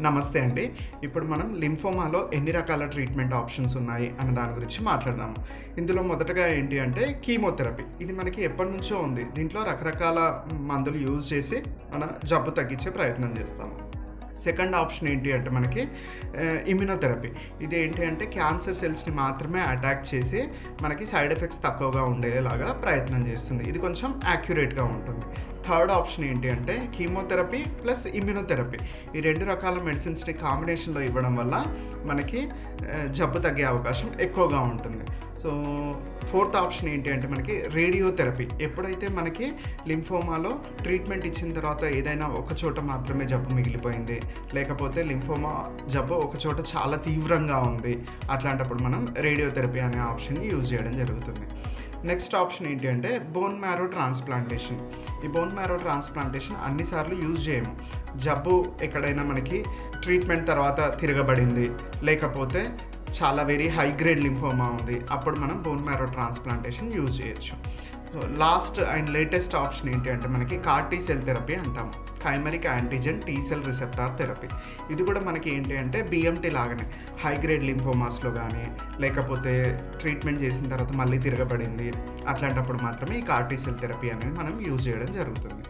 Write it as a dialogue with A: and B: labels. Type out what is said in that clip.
A: నమస్తే అండి. ఇప్పుడు మనం లింఫోమాలో ఎన్ని రకాల ట్రీట్మెంట్ ఆప్షన్స్ ఉన్నాయి అన్న దాని గురించి మాట్లాడదాము. ఇందులో మొదటగా ఏంటి అంటే కీమోథెరపీ. ఇది మనకి ఎప్పటినుంచో ఉంది. దీంట్లో రకరకాల మందులు యూజ్ చేసి మన జబ్బు తగ్గించే ప్రయత్నం చేస్తాము. సెకండ్ ఆప్షన్ ఏంటి అంటే మనకి ఇమ్యునోథెరపీ. ఇది ఏంటి అంటే క్యాన్సర్ సెల్స్ని మాత్రమే అటాక్ చేసి మనకి సైడ్ ఎఫెక్ట్స్ తక్కువగా ఉండేలాగా ప్రయత్నం చేస్తుంది. ఇది కొంచెం యాక్యురేట్గా ఉంటుంది. థర్డ్ ఆప్షన్ ఏంటి అంటే కీమోథెరపీ ప్లస్ ఇమ్యునోథెరపీ. ఈ రెండు రకాల మెడిసిన్స్ని కాంబినేషన్లో ఇవ్వడం వల్ల మనకి జబ్బు తగ్గే అవకాశం ఎక్కువగా ఉంటుంది. సో ఫోర్త్ ఆప్షన్ ఏంటి అంటే మనకి రేడియోథెరపీ. ఎప్పుడైతే మనకి లింఫోమాలో ట్రీట్మెంట్ ఇచ్చిన తర్వాత ఏదైనా ఒక చోట మాత్రమే జబ్బు మిగిలిపోయింది, లేకపోతే లింఫోమా జబ్బు ఒక చోట చాలా తీవ్రంగా ఉంది, అట్లాంటప్పుడు మనం రేడియోథెరపీ అనే ఆప్షన్ని యూజ్ చేయడం జరుగుతుంది. నెక్స్ట్ ఆప్షన్ ఏంటి అంటే బోన్ మ్యారో ట్రాన్స్ప్లాంటేషన్. ఈ బోన్ మ్యారో ట్రాన్స్ప్లాంటేషన్ అన్నిసార్లు యూజ్ చేయము. జబ్బు ఎక్కడైనా మనకి ట్రీట్మెంట్ తర్వాత తిరగబడింది, లేకపోతే చాలా వెరీ హై గ్రేడ్ లింఫోమా ఉంది, అప్పుడు మనం బోన్ మ్యారో ట్రాన్స్ప్లాంటేషన్ యూజ్ చేయొచ్చు. So last and latest option ఏంటి అంటే మనకి కార్ టీ సెల్ థెరపీ అంటాము. Chimeric antigen T cell receptor therapy. ఇది కూడా మనకి ఏంటి అంటే బిఎంటీ లాగానే హై గ్రేడ్ లింఫోమాస్లో కానీ, లేకపోతే ట్రీట్మెంట్ చేసిన తర్వాత మళ్ళీ తిరగబడింది, అట్లాంటప్పుడు మాత్రమే ఈ కార్ టీ సెల్ థెరపీ అనేది మనం యూజ్ చేయడం జరుగుతుంది.